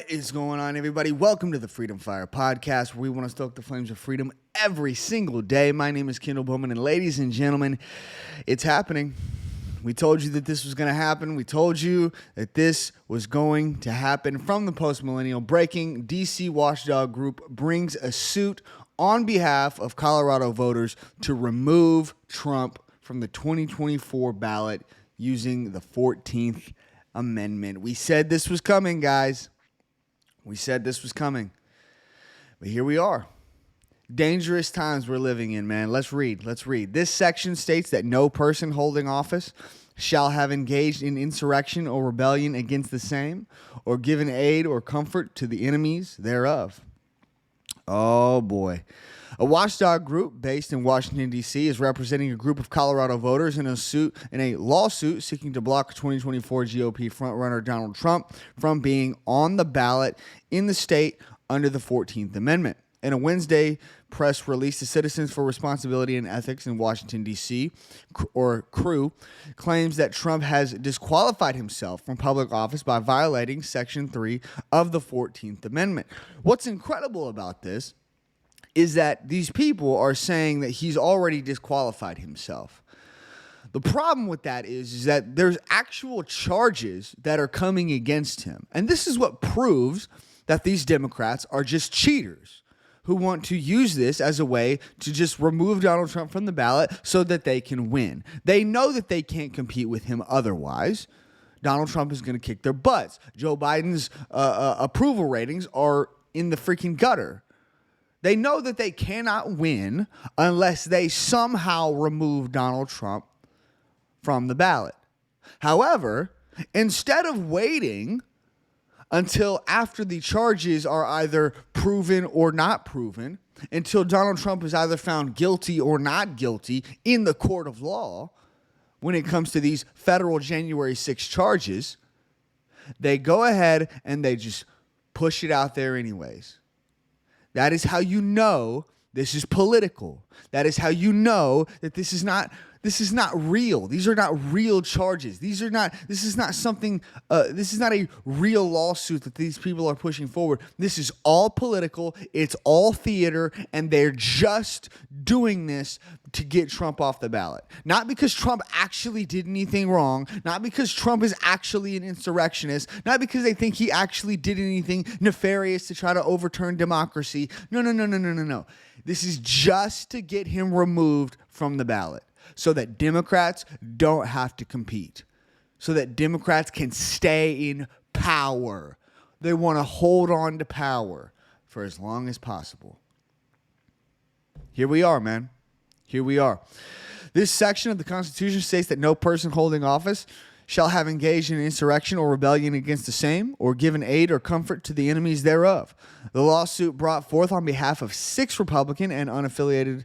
What is going on, everybody? Welcome to the Freedom Fire Podcast, where we want to stoke the flames of freedom every single day. My name is Kendall Bowman, and ladies and gentlemen, it's happening. We told you that this was going to happen. We told you that this was going to happen. From the post-millennial, breaking DC watchdog group brings a suit on behalf of Colorado voters to remove Trump from the 2024 ballot using the 14th Amendment. We said this was coming, guys. We said this was coming. But here we are. Dangerous times we're living in, man. Let's read. This section states that no person holding office shall have engaged in insurrection or rebellion against the same, or given aid or comfort to the enemies thereof. Oh, boy. A watchdog group based in Washington, D.C. is representing a group of Colorado voters in a lawsuit seeking to block 2024 GOP frontrunner Donald Trump from being on the ballot in the state under the 14th Amendment. In a Wednesday press release, the Citizens for Responsibility and Ethics in Washington, D.C., or CREW, claims that Trump has disqualified himself from public office by violating Section 3 of the 14th Amendment. What's incredible about this is that these people are saying that he's already disqualified himself. The problem with that is that there's actual charges that are coming against him. And this is what proves that these Democrats are just cheaters who want to use this as a way to just remove Donald Trump from the ballot so that they can win. They know that they can't compete with him otherwise. Donald Trump is going to kick their butts. Joe Biden's approval ratings are in the freaking gutter. They know that they cannot win unless they somehow remove Donald Trump from the ballot. However, instead of waiting until after the charges are either proven or not proven, until Donald Trump is either found guilty or not guilty in the court of law, when it comes to these federal January 6 charges, they go ahead and they just push it out there anyways. That is how you know this is political. That is how you know that this is not real. These are not real charges. This is not a real lawsuit that these people are pushing forward. This is all political. It's all theater, and they're just doing this to get Trump off the ballot. Not because Trump actually did anything wrong, not because Trump is actually an insurrectionist, not because they think he actually did anything nefarious to try to overturn democracy. No. This is just to get him removed from the ballot so that Democrats don't have to compete, so that Democrats can stay in power. They want to hold on to power for as long as possible. Here we are, man. Here we are. This section of the Constitution states that no person holding office shall have engaged in insurrection or rebellion against the same, or given aid or comfort to the enemies thereof. The lawsuit, brought forth on behalf of 6 Republican and unaffiliated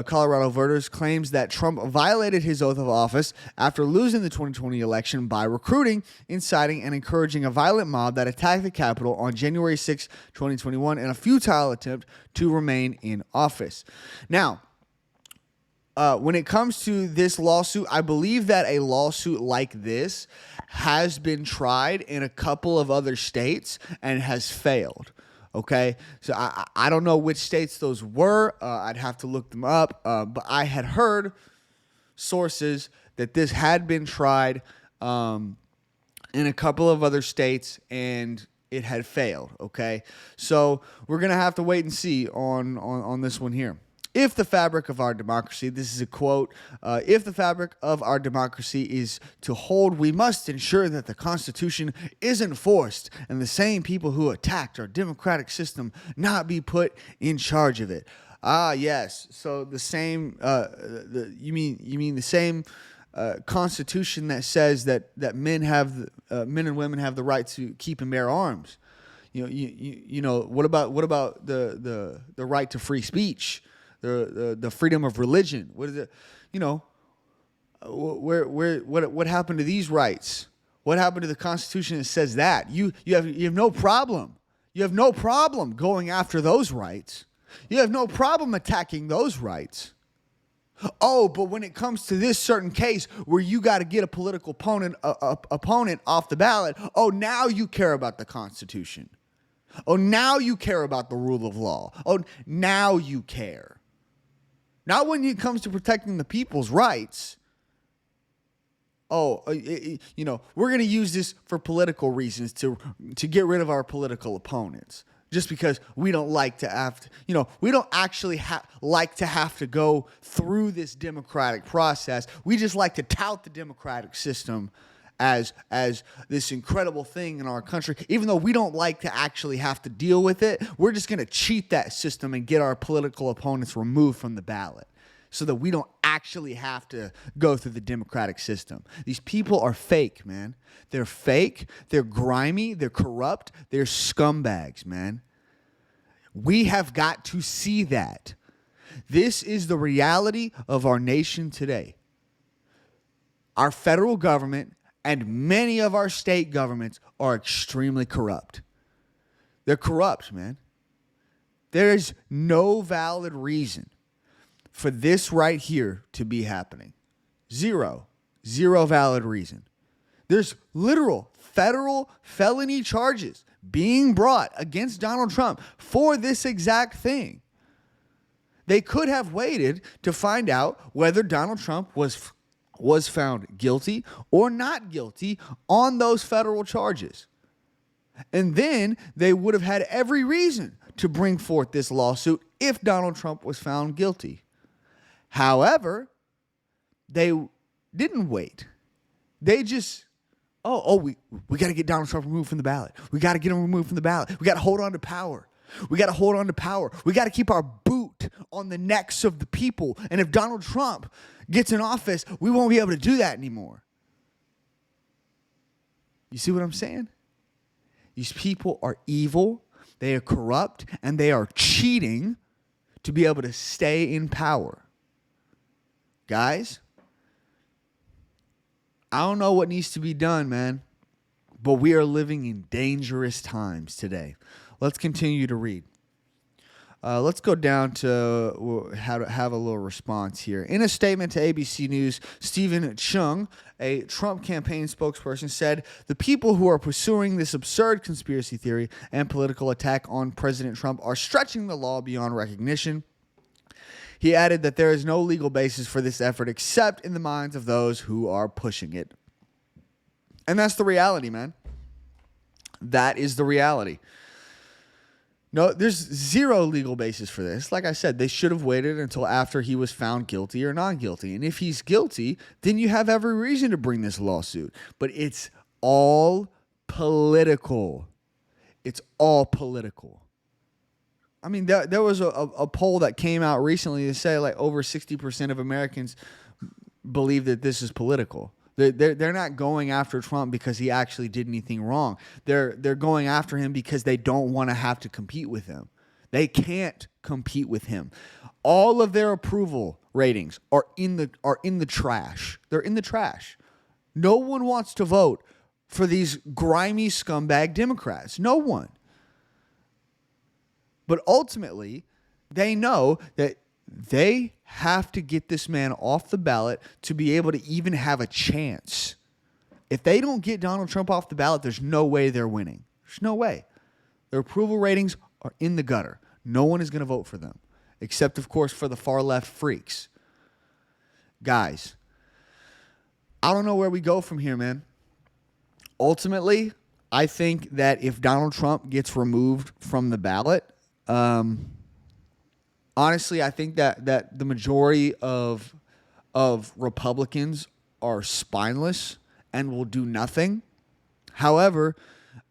Colorado voters, claims that Trump violated his oath of office after losing the 2020 election by recruiting, inciting, and encouraging a violent mob that attacked the Capitol on January 6, 2021, in a futile attempt to remain in office. Now, when it comes to this lawsuit, I believe that a lawsuit like this has been tried in a couple of other states and has failed. Okay, so I don't know which states those were. I'd have to look them up. But I had heard sources that this had been tried in a couple of other states and it had failed. Okay, so we're gonna have to wait and see on this one here. If the fabric of our democracy, this is a quote, if the fabric of our democracy is to hold, we must ensure that the Constitution is enforced and the same people who attacked our democratic system not be put in charge of it. Ah, yes. So the same, you mean the same Constitution that says that men and women have the right to keep and bear arms. You know, what about the right to free speech? The freedom of religion. What is it? You know, what happened to these rights? What happened to the Constitution that says that? You have no problem. You have no problem going after those rights. You have no problem attacking those rights. Oh, but when it comes to this certain case where you got to get a political opponent off the ballot, oh, now you care about the Constitution. Oh, now you care about the rule of law. Oh, now you care. Not when it comes to protecting the people's rights. Oh, we're going to use this for political reasons to get rid of our political opponents. Just because we don't like to have to, we don't actually like to have to go through this democratic process. We just like to tout the democratic system as this incredible thing in our country. Even though we don't like to actually have to deal with it, we're just going to cheat that system and get our political opponents removed from the ballot so that we don't actually have to go through the democratic system. These people are fake, man. They're fake. They're grimy. They're corrupt. They're scumbags, man. We have got to see that. This is the reality of our nation today. Our federal government and many of our state governments are extremely corrupt. They're corrupt, man. There is no valid reason for this right here to be happening. Zero valid reason. There's literal federal felony charges being brought against Donald Trump for this exact thing. They could have waited to find out whether Donald Trump was found guilty or not guilty on those federal charges. And then they would have had every reason to bring forth this lawsuit if Donald Trump was found guilty. However, they didn't wait. They just, we got to get Donald Trump removed from the ballot. We got to get him removed from the ballot. We got to hold on to power. We got to hold on to power. We got to keep our boot on the necks of the people. And if Donald Trump gets in office, we won't be able to do that anymore. You see what I'm saying? These people are evil, they are corrupt, and they are cheating to be able to stay in power. Guys, I don't know what needs to be done, man, but we are living in dangerous times today. Let's continue to read. Let's go down to how to have a little response here. In a statement to ABC News, Stephen Chung, a Trump campaign spokesperson, said the people who are pursuing this absurd conspiracy theory and political attack on President Trump are stretching the law beyond recognition. He added that there is no legal basis for this effort except in the minds of those who are pushing it. And that's the reality, man. That is the reality. No, there's zero legal basis for this. Like I said, they should have waited until after he was found guilty or not guilty. And if he's guilty, then you have every reason to bring this lawsuit. But it's all political. It's all political. I mean, there was a poll that came out recently to say like over 60% of Americans believe that this is political. They're not going after Trump because he actually did anything wrong. They're going after him because they don't want to have to compete with him. They can't compete with him. All of their approval ratings are in the trash. They're in the trash. No one wants to vote for these grimy scumbag Democrats. No one. But ultimately, they know that they have to get this man off the ballot to be able to even have a chance. If they don't get Donald Trump off the ballot, there's no way they're winning. There's no way. Their approval ratings are in the gutter. No one is going to vote for them, except, of course, for the far left freaks. Guys, I don't know where we go from here, man. Ultimately, I think that if Donald Trump gets removed from the ballot, honestly, I think that the majority of Republicans are spineless and will do nothing. However,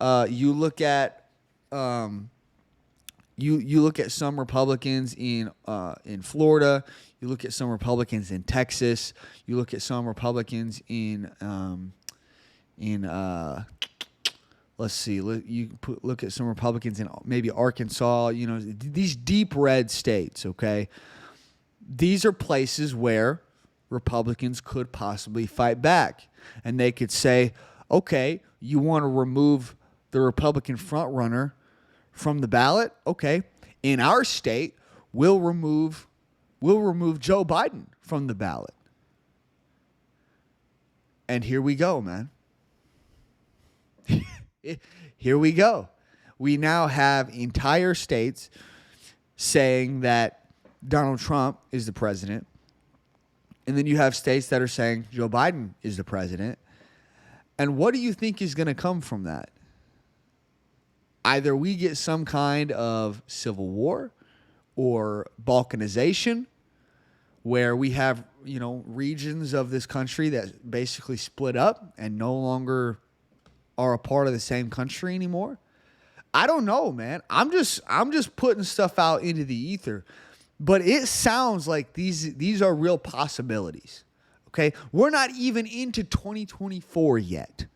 you look at you look at some Republicans in Florida. You look at some Republicans in Texas. You look at some Republicans in let's see. Look at some Republicans in maybe Arkansas. You know, these deep red states. Okay, these are places where Republicans could possibly fight back, and they could say, "Okay, you want to remove the Republican frontrunner from the ballot? Okay, in our state, we'll remove Joe Biden from the ballot." And here we go, man. Here we go. We now have entire states saying that Donald Trump is the president. And then you have states that are saying Joe Biden is the president. And what do you think is going to come from that? Either we get some kind of civil war or balkanization, where we have, regions of this country that basically split up and no longer are a part of the same country anymore. I don't know, man. I'm just putting stuff out into the ether. But it sounds like these are real possibilities. Okay? We're not even into 2024 yet.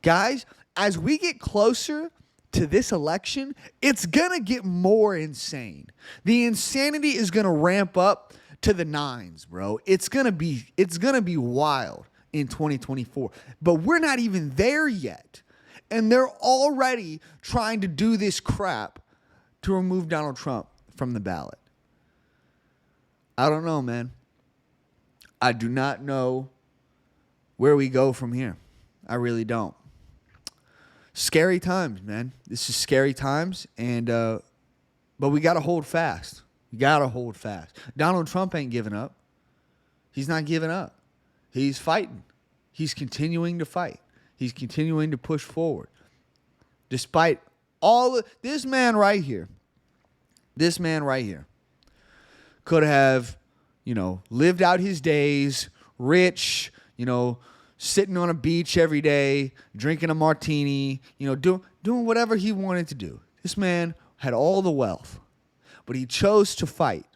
Guys, as we get closer to this election, it's going to get more insane. The insanity is going to ramp up to the nines, bro. It's going to be wild in 2024. But we're not even there yet. And they're already trying to do this crap to remove Donald Trump from the ballot. I don't know, man. I do not know where we go from here. I really don't. Scary times, man. This is scary times, and but we got to hold fast. We got to hold fast. Donald Trump ain't giving up. He's not giving up. He's fighting. He's continuing to fight. He's continuing to push forward. Despite all of this man right here could have, lived out his days, rich, sitting on a beach every day, drinking a martini, doing whatever he wanted to do. This man had all the wealth, but he chose to fight.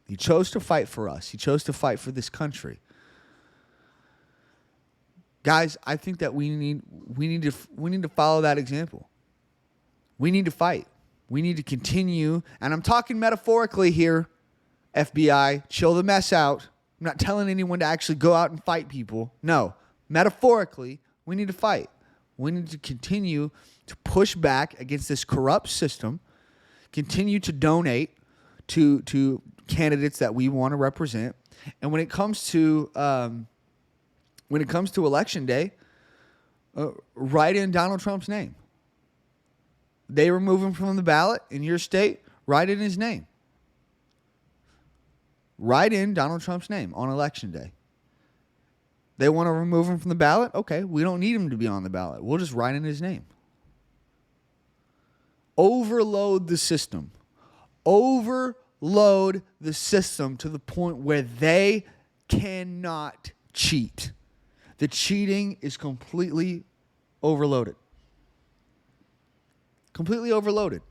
He chose to fight for us. He chose to fight for this country. Guys, I think that we need to follow that example. We need to fight. We need to continue, and I'm talking metaphorically here. FBI, chill the mess out. I'm not telling anyone to actually go out and fight people. No, metaphorically, we need to fight. We need to continue to push back against this corrupt system, continue to donate to candidates that we want to represent. And when it comes to election day, write in Donald Trump's name. They remove him from the ballot in your state, write in his name. Write in Donald Trump's name on election day. They want to remove him from the ballot? Okay, we don't need him to be on the ballot. We'll just write in his name. Overload the system. Overload the system to the point where they cannot cheat. The cheating is completely overloaded. Completely overloaded.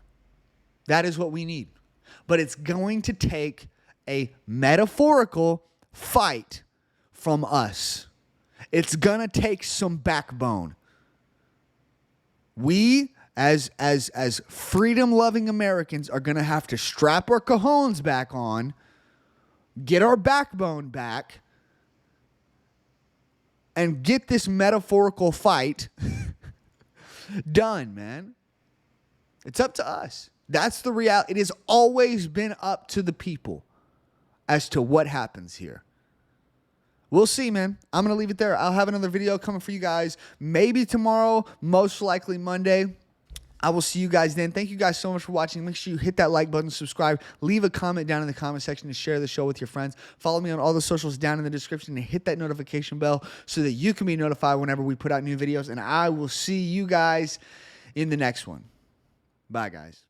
That is what we need. But it's going to take a metaphorical fight from us. It's going to take some backbone. We, as freedom-loving Americans, are going to have to strap our cajones back on, get our backbone back, and get this metaphorical fight done, man. It's up to us. That's the reality. It has always been up to the people as to what happens here. We'll see, man. I'm going to leave it there. I'll have another video coming for you guys. Maybe tomorrow, most likely Monday. I will see you guys then. Thank you guys so much for watching. Make sure you hit that like button, subscribe, leave a comment down in the comment section to share the show with your friends. Follow me on all the socials down in the description and hit that notification bell so that you can be notified whenever we put out new videos. And I will see you guys in the next one. Bye, guys.